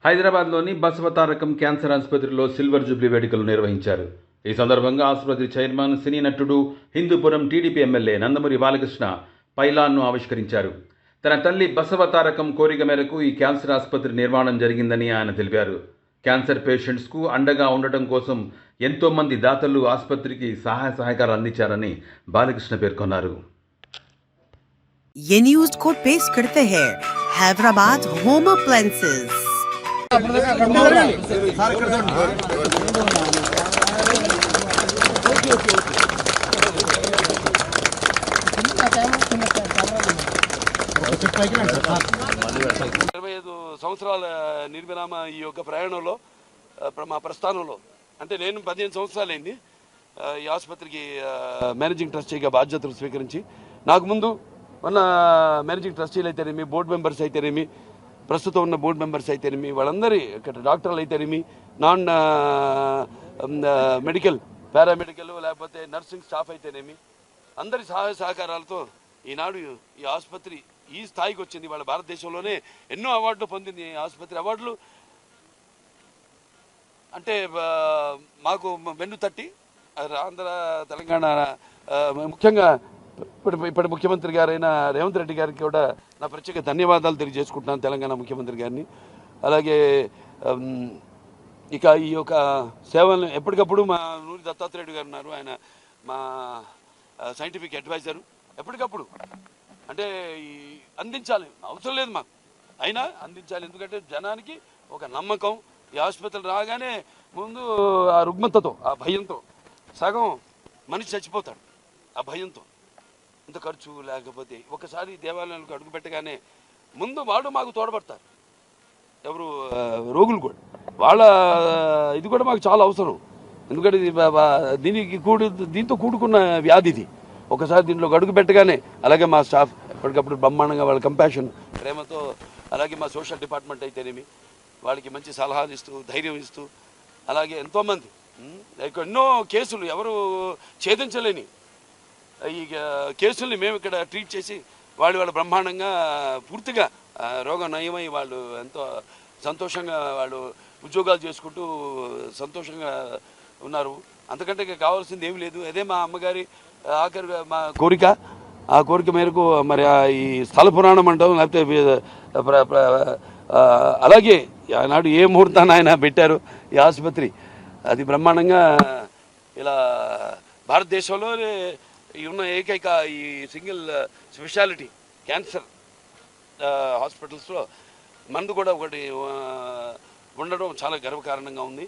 హైదరాబాద్లోని బసవతారకం క్యాన్సర్ ఆసుపత్రిలో silver Jubilee వేడుకలు నిర్వహించారు. ఈ సందర్భంగా ఆసుపత్రి చైర్మన్, సినీ నటుడు, హిందూపురం టీడీపీ ఎమ్మెల్యే నందమూరి బాలకృష్ణ పైలాన్ను ఆవిష్కరించారు. తన తల్లి బసవతారకం కోరిక మేరకు ఈ క్యాన్సర్ ఆసుపత్రి నిర్మాణం జరిగిందని ఆయన తెలిపారు. క్యాన్సర్ పేషెంట్స్కు అండగా ఉండటం కోసం ఎంతోమంది దాతలు ఆసుపత్రికి సహాయ సహకారాలు అందించారని బాలకృష్ణ పేర్కొన్నారు. ये न्यूज को पेश करते हैं हैदराबाद होम अप्लायंसेस। సంవత్సరాల నిర్విరామ ఈ యొక్క ప్రయాణంలో మా ప్రస్థానంలో అంటే నేను 15 సంవత్సరాలైంది ఈ ఆసుపత్రికి మేనేజింగ్ ట్రస్టీగా బాధ్యతలు స్వీకరించి. నాకు ముందు ఉన్న మేనేజింగ్ ట్రస్టీలు అయితేనేమి, బోర్డు మెంబర్స్ అయితేనేమి, ప్రస్తుతం ఉన్న బోర్డు మెంబర్స్ అయితేనేమి, వాళ్ళందరి ఇక్కడ డాక్టర్లు అయితేనేమి, నాన్ మెడికల్, పారామెడికల్ లేకపోతే నర్సింగ్ స్టాఫ్ అయితేనేమి, అందరి సహాయ సహకారాలతో ఈనాడు ఈ ఆసుపత్రి ఈ స్థాయికి వచ్చింది. వాళ్ళ భారతదేశంలోనే ఎన్నో అవార్డులు పొందింది ఈ ఆసుపత్రి. అవార్డులు అంటే మాకు వెన్ను తట్టి ఆంధ్ర, తెలంగాణ, ముఖ్యంగా ఇప్పటి ముఖ్యమంత్రి గారైన రేవంత్ రెడ్డి గారికి కూడా నా ప్రత్యేక ధన్యవాదాలు తెలియజేసుకుంటున్నాను, తెలంగాణ ముఖ్యమంత్రి గారిని. అలాగే ఇక ఈ యొక్క సేవలను ఎప్పటికప్పుడు మా నూరి దత్తాత్రేయుడు గారు ఉన్నారు, ఆయన మా సైంటిఫిక్ అడ్వైజరు. ఎప్పటికప్పుడు అంటే అందించాలి, అవసరం లేదు మాకు, అయినా అందించాలి. ఎందుకంటే జనానికి ఒక నమ్మకం. ఈ ఆసుపత్రులు రాగానే ముందు ఆ రుగ్మతతో, ఆ భయంతో సగం మనిషి చచ్చిపోతాడు. ఆ భయంతో ఇంత ఖర్చు లేకపోతే ఒకసారి దేవాలయాలకు అడుగు పెట్టగానే ముందు వాడు మాకు తోడ్పడతారు. ఎవరు రోగులు కూడా, వాళ్ళ ఇది కూడా మాకు చాలా అవసరం. ఎందుకంటే దీంతో కూడుకున్న వ్యాధి ఇది. ఒకసారి దీంట్లో అడుగు పెట్టగానే, అలాగే మా స్టాఫ్ ఎప్పటికప్పుడు బ్రహ్మాండంగా వాళ్ళ కంపాషన్, ప్రేమతో, అలాగే మా సోషల్ డిపార్ట్మెంట్ అయితేనేమి వాళ్ళకి మంచి సలహాలు ఇస్తూ, ధైర్యం ఇస్తూ, అలాగే ఎంతోమంది ఎన్నో కేసులు ఎవరు ఛేదించలేని ఈ కేసుల్ని మేము ఇక్కడ ట్రీట్ చేసి వాళ్ళ బ్రహ్మాండంగా పూర్తిగా రోగం నయమై వాళ్ళు ఎంతో సంతోషంగా వాళ్ళు ఉద్యోగాలు చేసుకుంటూ సంతోషంగా ఉన్నారు. అంతకంటే కావాల్సింది ఏమీ లేదు. అదే మా అమ్మగారి ఆఖరి మా కోరిక. ఆ కోరిక మేరకు మరి ఈ స్థల పురాణం అంటాం, లేకపోతే అలాగే ఆనాడు ఏ ముహూర్తాన్ని ఆయన పెట్టారు ఈ ఆసుపత్రి, అది బ్రహ్మాండంగా ఇలా భారతదేశంలోనే ఉన్న ఏకైక ఈ సింగిల్ స్పెషాలిటీ క్యాన్సర్ హాస్పిటల్స్లో మనది కూడా ఒకటి ఉండడం చాలా గర్వకారణంగా ఉంది.